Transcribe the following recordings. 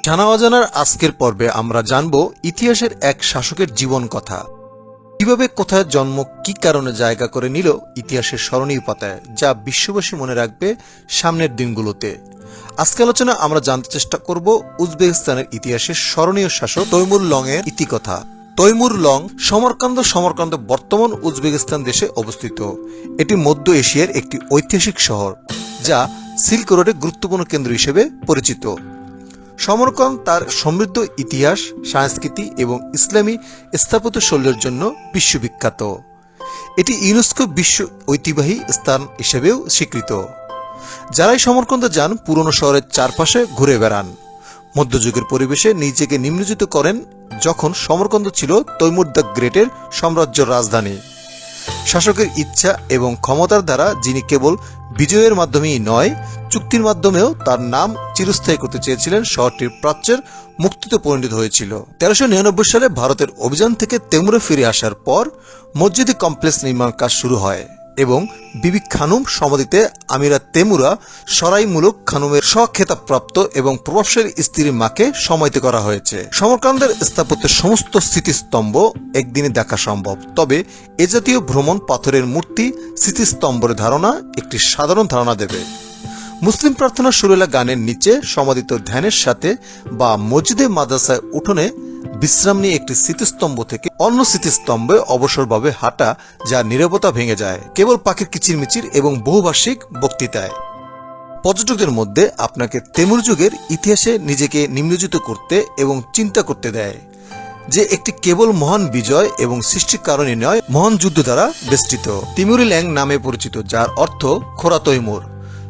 জানা অজানার আজকের পর্বে আমরা জানব ইতিহাসের এক শাসকের জীবন কথা, কিভাবে কোথায় জন্ম, কি কারণে জায়গা করে নিল ইতিহাসের স্মরণীয় পাতায়, যা বিশ্ববাসী মনে রাখবে সামনের দিনগুলোতে। আজকে আলোচনা আমরা জানতে চেষ্টা করব উজবেকিস্তানের ইতিহাসের স্মরণীয় শাসক তৈমুর লং এর ইতিকথা। তৈমুর লং সমরকান্দ বর্তমান উজবেকিস্তান দেশে অবস্থিত। এটি মধ্য এশিয়ার একটি ঐতিহাসিক শহর, যা সিল্ক রোডের গুরুত্বপূর্ণ কেন্দ্র হিসেবে পরিচিত। সমরকন্দ তার সমৃদ্ধ ইতিহাস, সংস্কৃতি এবং ইসলামী স্থাপত্য শৈলীর জন্য বিশ্ববিখ্যাত। এটি ইউনেস্কো বিশ্ব ঐতিহ্যবাহী স্থান হিসেবেও স্বীকৃত। যারাই সমরকন্দে যান, পুরনো শহরের চারপাশে ঘুরে বেড়ান, মধ্যযুগের পরিবেশে নিজেকে নিমজ্জিত করেন, যখন সমরকন্দ ছিল তৈমুর দ্য গ্রেটের সাম্রাজ্যের রাজধানী। শাসকের ইচ্ছা এবং ক্ষমতার দ্বারা যিনি কেবল বিজয়ের মাধ্যমেই নয়, চুক্তির মাধ্যমেও তার নাম চিরস্থায়ী করতে চেয়েছিলেন, শহরটির প্রাচ্যের মুক্তিতে পরিণত হয়েছিল। 1399 সালে ভারতের অভিযান থেকে তেমুরে ফিরে আসার পর মসজিদ কমপ্লেক্স নির্মাণ কাজ শুরু হয় এবং বিবি খানুম সমাধিতে আমিরা তেমুরা সরাই মুলক খানুমের স্বখেতাবপ্রাপ্ত এবং প্রভাবশালী স্ত্রীর মাকে সমাহিত করা হয়েছে। সমরকান্দের স্থাপত্যের সমস্ত স্মৃতিস্তম্ভ একদিনে দেখা সম্ভব, তবে এ জাতীয় ভ্রমণ পাথরের মূর্তি স্মৃতিস্তম্ভের ধারণা একটি সাধারণ ধারণা দেবে। মুসলিম প্রার্থনা সুরেলা গানের নিচে সমাধিত ধ্যানের সাথে বা মসজিদে মাদ্রাসায় উঠোনে বিশ্রাম নিয়ে একটি স্মৃতিস্তম্ভ থেকে অন্য স্মৃতিস্তম্ভে অবসরভাবে হাঁটা, যা নীরবতা ভেঙে যায় কেবল পাখির কিচিরমিচির এবং বহুভাষিক বক্তৃতায়। পর্যটকদের মধ্যে আপনাকে তেমুর যুগের ইতিহাসে নিজেকে নিমজ্জিত করতে এবং চিন্তা করতে দেয়, যে একটি কেবল মহান বিজয় এবং সৃষ্টির কারণে নয়, মহান যুদ্ধ দ্বারা বেষ্টিত। তিমুরি ল্যাং নামে পরিচিত, যার অর্থ খোরা তৈমুর।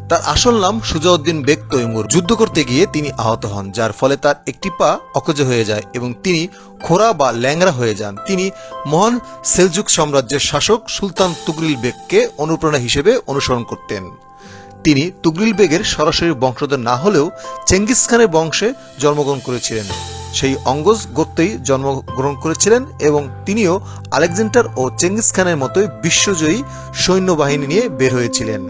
তার আসল নাম সুজাউদ্দিন বেগ তৈমুর। যুদ্ধ করতে গিয়ে তিনি আহত হন, যার ফলে তার একটি পা অকেজ হয়ে যায় এবং তিনি খোরা বা ল্যাংরা হয়ে যান। তিনি মহান সেলজুক সাম্রাজ্যের শাসক সুলতান তুগরিল বেগকে অনুপ্রেরণা হিসেবে অনুসরণ করতেন। তিনি তুগরিল বেগের সরাসরি বংশধর না হলেও চেঙ্গিস খানের বংশে জন্মগ্রহণ করেছিলেন। সেই অঙ্গজ গোত্রেই জন্মগ্রহণ করেছিলেন এবং তিনিও আলেকজান্ডার ও চেঙ্গিস খানের মতোই বিশ্বজয়ী সৈন্যবাহিনী নিয়ে বের হয়েছিলেন।